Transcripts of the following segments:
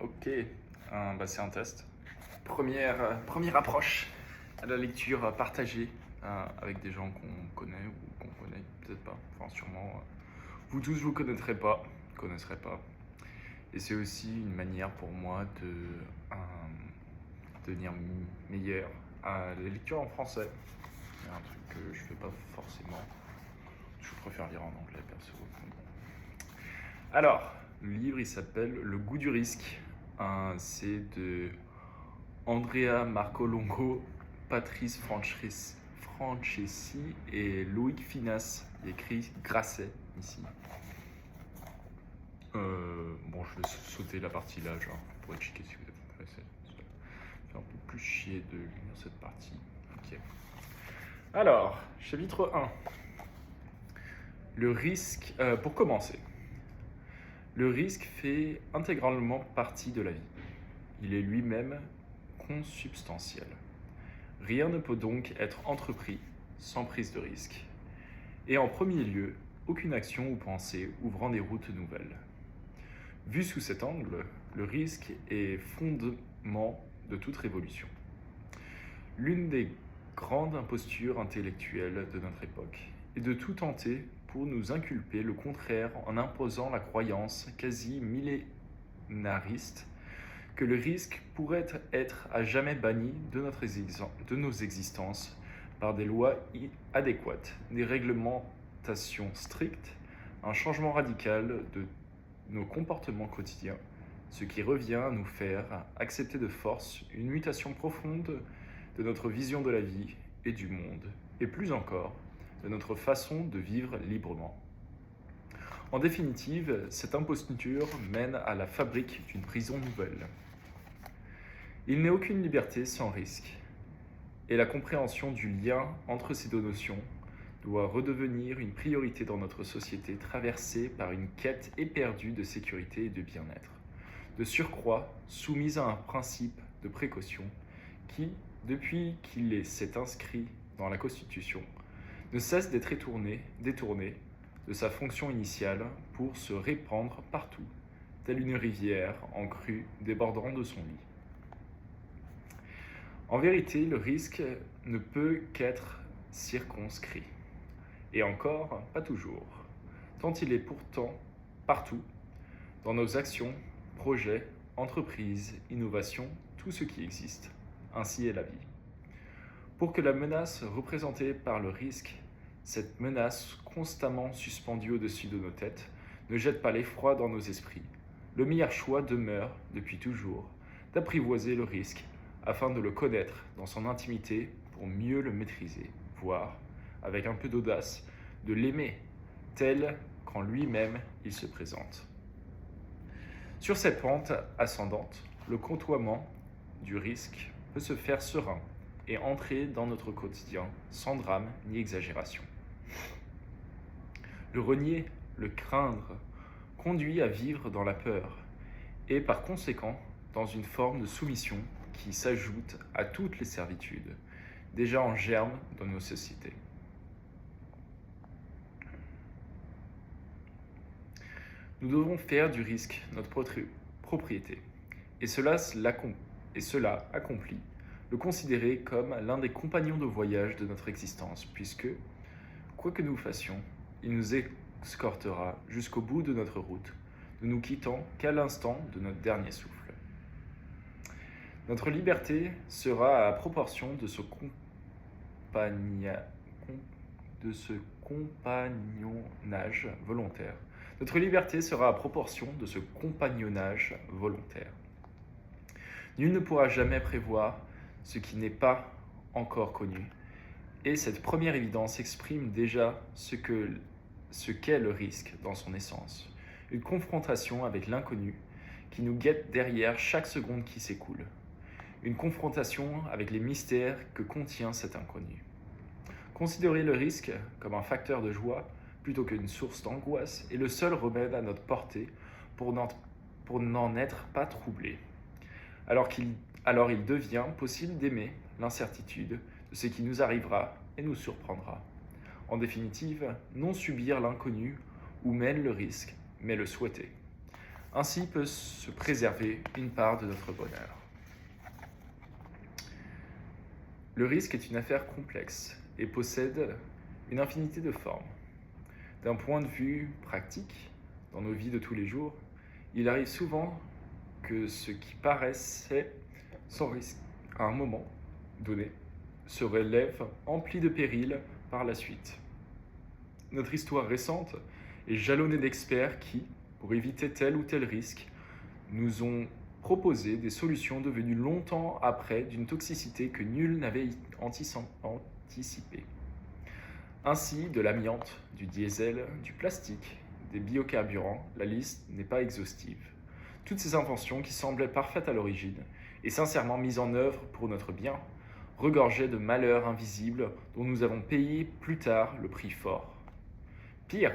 Ok, c'est un test. Première approche à la lecture partagée avec des gens qu'on connaît ou qu'on connaît peut-être pas. Enfin, sûrement, vous tous vous connaisserez pas. Et c'est aussi une manière pour moi de devenir meilleur à la lecture en français. C'est un truc que je fais pas forcément. Je préfère lire en anglais perso. Alors, le livre il s'appelle Le goût du risque. C'est de Andrea Marcolongo, Patrice Franceschi et Loïc Finas. Il écrit Grasset ici. Je vais sauter la partie là, genre, pour checker si vous êtes intéressé. Ça fait un peu plus chier de lire cette partie. Ok. Alors, chapitre 1. Le risque, pour commencer. Le risque fait intégralement partie de la vie. Il est lui-même consubstantiel. Rien ne peut donc être entrepris sans prise de risque. Et en premier lieu, aucune action ou pensée ouvrant des routes nouvelles. Vu sous cet angle, le risque est fondement de toute révolution. L'une des grandes impostures intellectuelles de notre époque est de tout tenter pour nous inculper le contraire en imposant la croyance quasi millénariste que le risque pourrait être à jamais banni de nos existences par des lois adéquates, des réglementations strictes, un changement radical de nos comportements quotidiens, ce qui revient à nous faire accepter de force une mutation profonde de notre vision de la vie et du monde, et plus encore, de notre façon de vivre librement. En définitive, cette imposture mène à la fabrique d'une prison nouvelle. Il n'est aucune liberté sans risque, et la compréhension du lien entre ces deux notions doit redevenir une priorité dans notre société traversée par une quête éperdue de sécurité et de bien-être, de surcroît soumise à un principe de précaution qui, depuis qu'il s'est inscrit dans la Constitution, ne cesse d'être détourné de sa fonction initiale pour se répandre partout, telle une rivière en crue débordant de son lit. En vérité, le risque ne peut qu'être circonscrit. Et encore, pas toujours, tant il est pourtant partout, dans nos actions, projets, entreprises, innovations, tout ce qui existe. Ainsi est la vie. Pour que la menace représentée par le risque, cette menace constamment suspendue au-dessus de nos têtes, ne jette pas l'effroi dans nos esprits, le meilleur choix demeure, depuis toujours, d'apprivoiser le risque, afin de le connaître dans son intimité pour mieux le maîtriser, voire, avec un peu d'audace, de l'aimer tel qu'en lui-même il se présente. Sur cette pente ascendante, le côtoiement du risque peut se faire serein et entrer dans notre quotidien sans drame ni exagération. Le renier, le craindre, conduit à vivre dans la peur et par conséquent dans une forme de soumission qui s'ajoute à toutes les servitudes déjà en germe dans nos sociétés. Nous devons faire du risque notre propriété et cela accomplit le considérer comme l'un des compagnons de voyage de notre existence puisque, quoi que nous fassions, il nous escortera jusqu'au bout de notre route, ne nous quittant qu'à l'instant de notre dernier souffle. Notre liberté sera à proportion de ce compagnonnage volontaire. Notre liberté sera à proportion de ce compagnonnage volontaire. Nul ne pourra jamais prévoir ce qui n'est pas encore connu, et cette première évidence exprime déjà ce qu'est le risque dans son essence, une confrontation avec l'inconnu qui nous guette derrière chaque seconde qui s'écoule, une confrontation avec les mystères que contient cet inconnu. Considérer le risque comme un facteur de joie plutôt qu'une source d'angoisse est le seul remède à notre portée pour n'en être pas troublé. Alors il devient possible d'aimer l'incertitude de ce qui nous arrivera et nous surprendra. En définitive, non subir l'inconnu où mène le risque, mais le souhaiter. Ainsi peut se préserver une part de notre bonheur. Le risque est une affaire complexe et possède une infinité de formes. D'un point de vue pratique, dans nos vies de tous les jours, il arrive souvent que ce qui paraissait sans risque à un moment donné se relève empli de périls par la suite. Notre histoire récente est jalonnée d'experts qui, pour éviter tel ou tel risque, nous ont proposé des solutions devenues longtemps après d'une toxicité que nul n'avait anticipée. Ainsi, de l'amiante, du diesel, du plastique, des biocarburants, la liste n'est pas exhaustive. Toutes ces inventions qui semblaient parfaites à l'origine et sincèrement mises en œuvre pour notre bien, regorgeaient de malheurs invisibles dont nous avons payé plus tard le prix fort. Pire,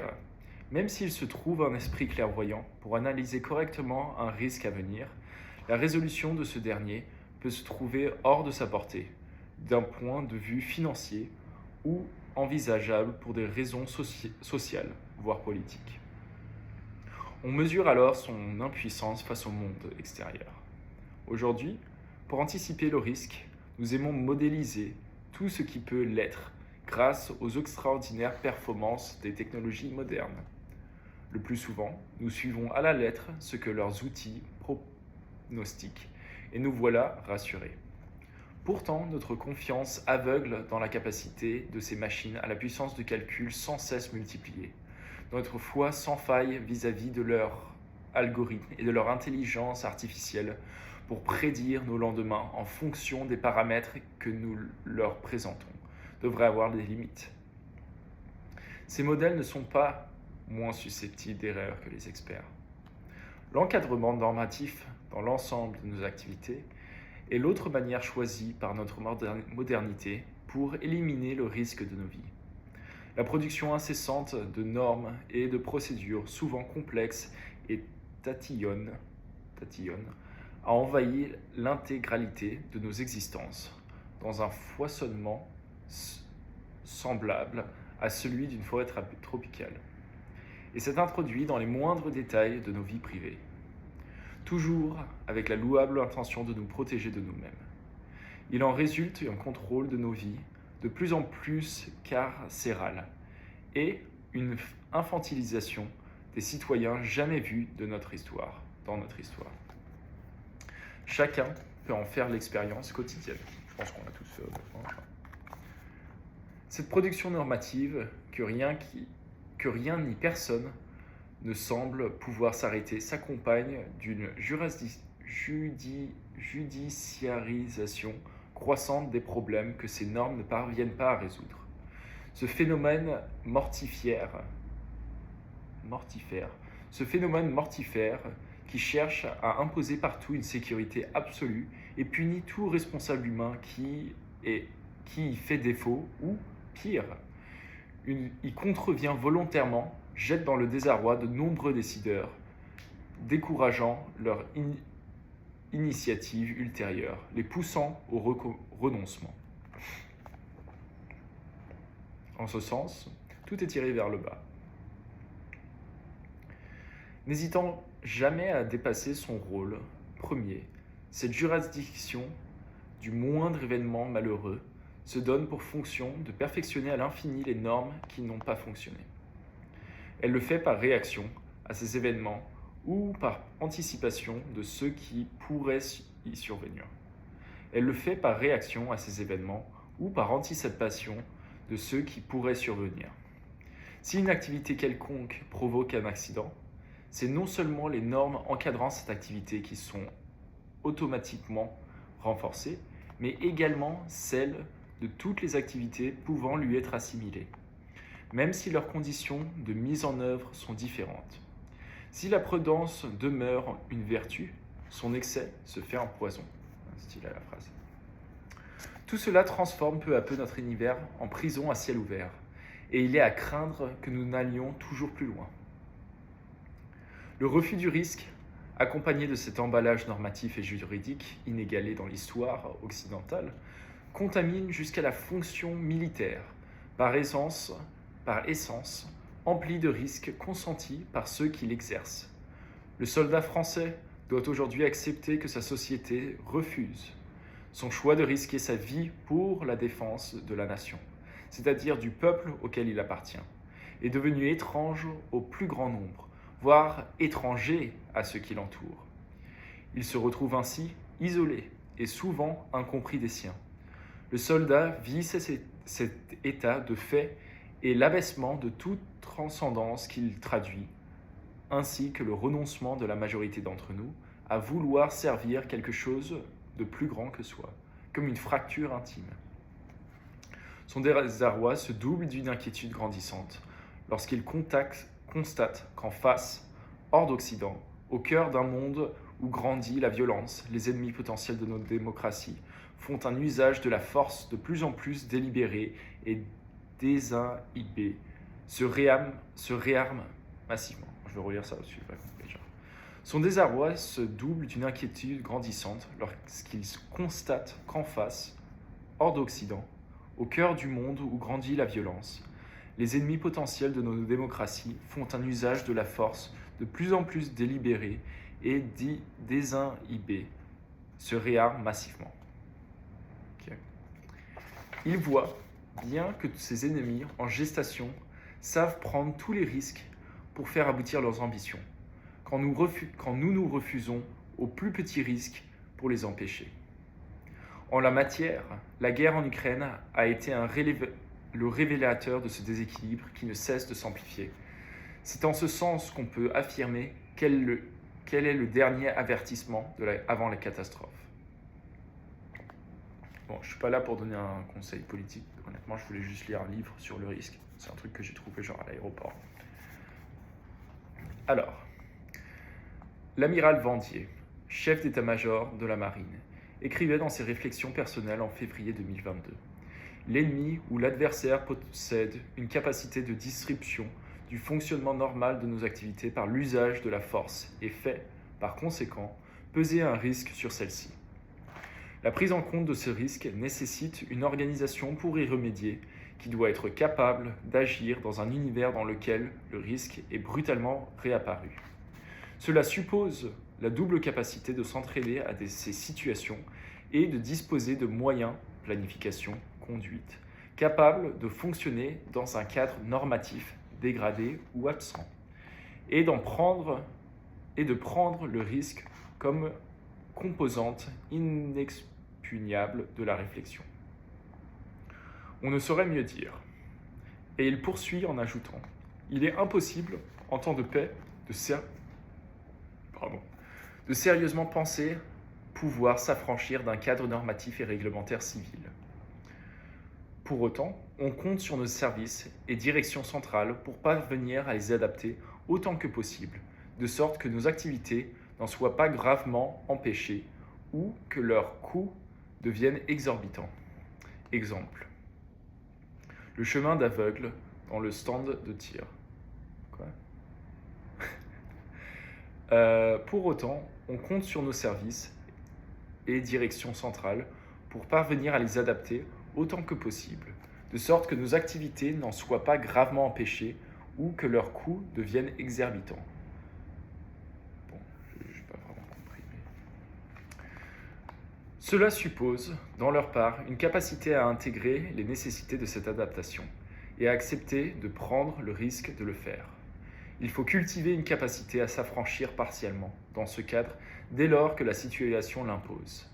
même s'il se trouve un esprit clairvoyant pour analyser correctement un risque à venir, la résolution de ce dernier peut se trouver hors de sa portée, d'un point de vue financier ou envisageable pour des raisons sociales, voire politiques. On mesure alors son impuissance face au monde extérieur. Aujourd'hui, pour anticiper le risque, nous aimons modéliser tout ce qui peut l'être grâce aux extraordinaires performances des technologies modernes. Le plus souvent, nous suivons à la lettre ce que leurs outils pronostiquent et nous voilà rassurés. Pourtant, notre confiance aveugle dans la capacité de ces machines à la puissance de calcul sans cesse multipliée. Notre foi sans faille vis-à-vis de leurs algorithmes et de leur intelligence artificielle pour prédire nos lendemains en fonction des paramètres que nous leur présentons devrait avoir des limites. Ces modèles ne sont pas moins susceptibles d'erreurs que les experts. L'encadrement normatif dans l'ensemble de nos activités est l'autre manière choisie par notre modernité pour éliminer le risque de nos vies. La production incessante de normes et de procédures souvent complexes et tatillonnes a envahi l'intégralité de nos existences dans un foisonnement semblable à celui d'une forêt tropicale. Et s'est introduit dans les moindres détails de nos vies privées, toujours avec la louable intention de nous protéger de nous-mêmes. Il en résulte un contrôle de nos vies de plus en plus carcéral et une infantilisation des citoyens jamais vus dans notre histoire. Chacun peut en faire l'expérience quotidienne. Je pense qu'on a tous fait. Cette production normative que rien ni personne ne semble pouvoir s'arrêter s'accompagne d'une judiciarisation croissante des problèmes que ces normes ne parviennent pas à résoudre. Ce phénomène mortifère qui cherche à imposer partout une sécurité absolue et punit tout responsable humain qui y fait défaut ou, pire, y contrevient volontairement, jette dans le désarroi de nombreux décideurs, décourageant leur initiative ultérieure, les poussant au renoncement. En ce sens, tout est tiré vers le bas. N'hésitant jamais à dépasser son rôle premier, cette juridiction du moindre événement malheureux se donne pour fonction de perfectionner à l'infini les normes qui n'ont pas fonctionné. Elle le fait par réaction à ces événements ou par anticipation de ceux qui pourraient y survenir. Elle le fait par réaction à ces événements ou par anticipation de ceux qui pourraient survenir. Si une activité quelconque provoque un accident, c'est non seulement les normes encadrant cette activité qui sont automatiquement renforcées, mais également celles de toutes les activités pouvant lui être assimilées, même si leurs conditions de mise en œuvre sont différentes. Si la prudence demeure une vertu, son excès se fait un poison. Style à la phrase. Tout cela transforme peu à peu notre univers en prison à ciel ouvert, et il est à craindre que nous n'allions toujours plus loin. Le refus du risque, accompagné de cet emballage normatif et juridique inégalé dans l'histoire occidentale, contamine jusqu'à la fonction militaire, par essence, emplie de risques consentis par ceux qui l'exercent. Le soldat français doit aujourd'hui accepter que sa société refuse son choix de risquer sa vie pour la défense de la nation, c'est-à-dire du peuple auquel il appartient, est devenu étrange au plus grand nombre, voire étranger à ceux qui l'entourent. Il se retrouve ainsi isolé et souvent incompris des siens. Le soldat vit cet état de fait et l'abaissement de toute transcendance qu'il traduit, ainsi que le renoncement de la majorité d'entre nous à vouloir servir quelque chose de plus grand que soi, comme une fracture intime. Son désarroi se double d'une inquiétude grandissante lorsqu'il constate qu'en face, hors d'Occident, au cœur d'un monde où grandit la violence, les ennemis potentiels de notre démocratie font un usage de la force de plus en plus délibéré et désinhibé, se réarment massivement. Je vais relire ça aussi. Son désarroi se double d'une inquiétude grandissante lorsqu'il constate qu'en face, hors d'Occident, au cœur du monde où grandit la violence, les ennemis potentiels de nos démocraties font un usage de la force de plus en plus délibéré et désinhibé, se réarment massivement. Okay. Il voit bien que ces ennemis en gestation savent prendre tous les risques pour faire aboutir leurs ambitions, quand nous refusons aux plus petits risques pour les empêcher. En la matière, la guerre en Ukraine a été le révélateur de ce déséquilibre qui ne cesse de s'amplifier. C'est en ce sens qu'on peut affirmer quel est le dernier avertissement avant la catastrophe. Bon, je ne suis pas là pour donner un conseil politique. Honnêtement, je voulais juste lire un livre sur le risque. C'est un truc que j'ai trouvé genre à l'aéroport. Alors, l'amiral Vendier, chef d'état-major de la marine, écrivait dans ses réflexions personnelles en février 2022. L'ennemi ou l'adversaire possède une capacité de disruption du fonctionnement normal de nos activités par l'usage de la force et fait, par conséquent, peser un risque sur celle-ci. La prise en compte de ce risque nécessite une organisation pour y remédier qui doit être capable d'agir dans un univers dans lequel le risque est brutalement réapparu. Cela suppose la double capacité de s'entraider à ces situations et de disposer de moyens, planification, conduite, capables de fonctionner dans un cadre normatif dégradé ou absent, et de prendre le risque comme composante inexpugnable de la réflexion. On ne saurait mieux dire. Et il poursuit en ajoutant « Il est impossible, en temps de paix, de sérieusement penser pouvoir s'affranchir d'un cadre normatif et réglementaire civil. Pour autant, on compte sur nos services et directions centrales pour parvenir à les adapter autant que possible, de sorte que nos activités n'en soient pas gravement empêchées ou que leurs coûts deviennent exorbitants. Exemple. Le chemin d'aveugle dans le stand de tir. Quoi ? Pour autant, on compte sur nos services et directions centrales pour parvenir à les adapter autant que possible, de sorte que nos activités n'en soient pas gravement empêchées ou que leurs coûts deviennent exorbitants. Bon, je n'ai pas vraiment compris. Mais... Cela suppose, dans leur part, une capacité à intégrer les nécessités de cette adaptation et à accepter de prendre le risque de le faire. Il faut cultiver une capacité à s'affranchir partiellement, dans ce cadre, dès lors que la situation l'impose.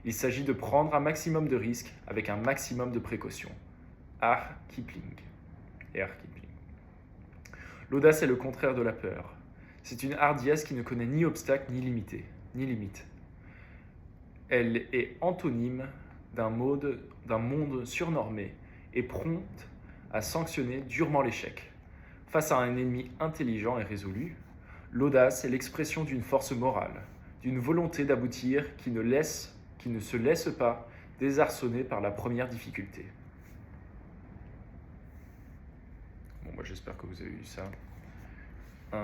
Il s'agit de prendre un maximum de risques avec un maximum de précautions. R. Kipling. L'audace est le contraire de la peur. C'est une hardiesse qui ne connaît ni obstacle ni limite. Elle est antonyme d'un monde surnormé et prompte à sanctionner durement l'échec. Face à un ennemi intelligent et résolu, l'audace est l'expression d'une force morale, d'une volonté d'aboutir qui ne se laisse pas désarçonner par la première difficulté. Bon, moi j'espère que vous avez eu ça. Je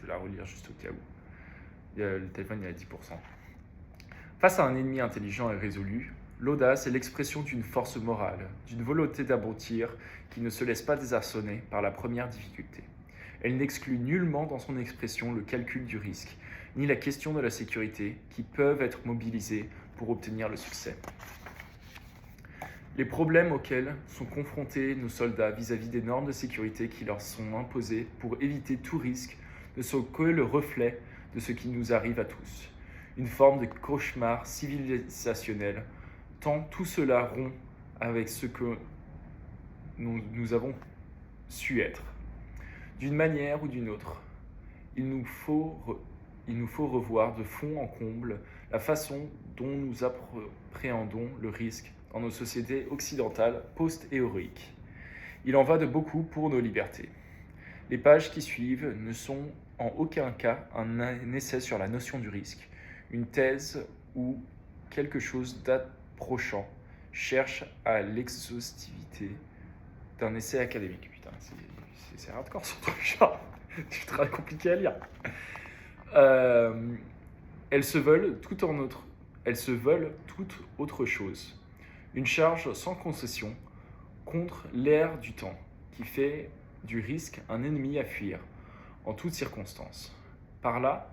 vais la relire juste au cas où. Le téléphone il est à 10%. Face à un ennemi intelligent et résolu, l'audace est l'expression d'une force morale, d'une volonté d'aboutir qui ne se laisse pas désarçonner par la première difficulté. Elle n'exclut nullement dans son expression le calcul du risque, ni la question de la sécurité, qui peuvent être mobilisés pour obtenir le succès. Les problèmes auxquels sont confrontés nos soldats vis-à-vis des normes de sécurité qui leur sont imposées pour éviter tout risque ne sont que le reflet de ce qui nous arrive à tous. Une forme de cauchemar civilisationnel, tant tout cela rompt avec ce que nous avons su être. D'une manière ou d'une autre, il nous faut revoir de fond en comble la façon dont nous appréhendons le risque dans nos sociétés occidentales post-héroïques. Il en va de beaucoup pour nos libertés. Les pages qui suivent ne sont en aucun cas un essai sur la notion du risque, une thèse ou quelque chose d'approchant cherche à l'exhaustivité d'un essai académique. Putain, c'est hardcore ce truc, genre, c'est très compliqué à lire. Elles se veulent tout autre chose. Une charge sans concession contre l'air du temps qui fait du risque un ennemi à fuir en toutes circonstances. Par là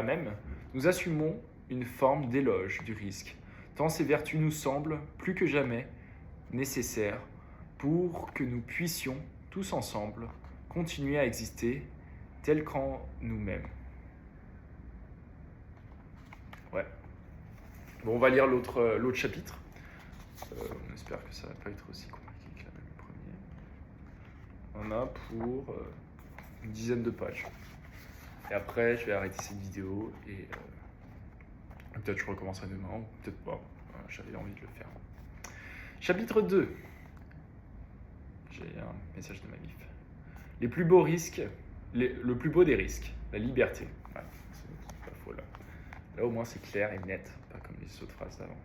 même, nous assumons une forme d'éloge du risque, tant ces vertus nous semblent plus que jamais nécessaires pour que nous puissions tous ensemble continuer à exister tels qu'en nous-mêmes. Ouais. Bon, on va lire l'autre chapitre. On espère que ça va pas être aussi compliqué que le premier. On a pour une dizaine de pages. Et après, je vais arrêter cette vidéo et peut-être je recommencerai demain, ou peut-être pas. J'avais envie de le faire. Chapitre 2. J'ai un message de ma MIF. Les plus beaux risques, le plus beau des risques, la liberté. Ouais, c'est pas faux là. Là au moins c'est clair et net, pas comme les autres phrases d'avant.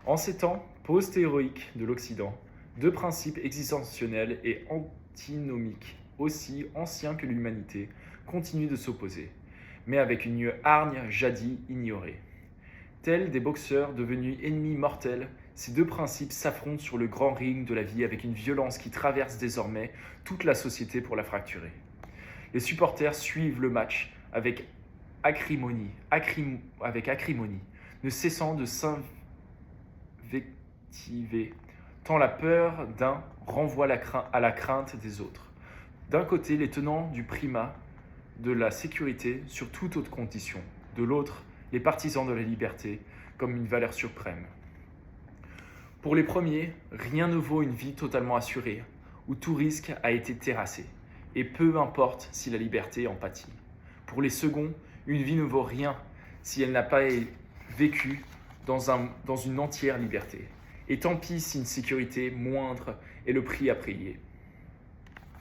En ces temps post-héroïques de l'Occident, deux principes existentiels et antinomiques, aussi anciens que l'humanité, continuent de s'opposer, mais avec une hargne jadis ignorée. Tels des boxeurs devenus ennemis mortels, ces deux principes s'affrontent sur le grand ring de la vie avec une violence qui traverse désormais toute la société pour la fracturer. Les supporters suivent le match avec acrimonie, ne cessant de s'invectiver, tant la peur d'un renvoie à la crainte des autres. D'un côté, les tenants du primat de la sécurité sur toute autre condition. De l'autre, les partisans de la liberté comme une valeur suprême. Pour les premiers, rien ne vaut une vie totalement assurée, où tout risque a été terrassé, et peu importe si la liberté en pâtit. Pour les seconds, une vie ne vaut rien si elle n'a pas vécu dans une entière liberté. Et tant pis si une sécurité moindre est le prix à payer.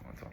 Attends,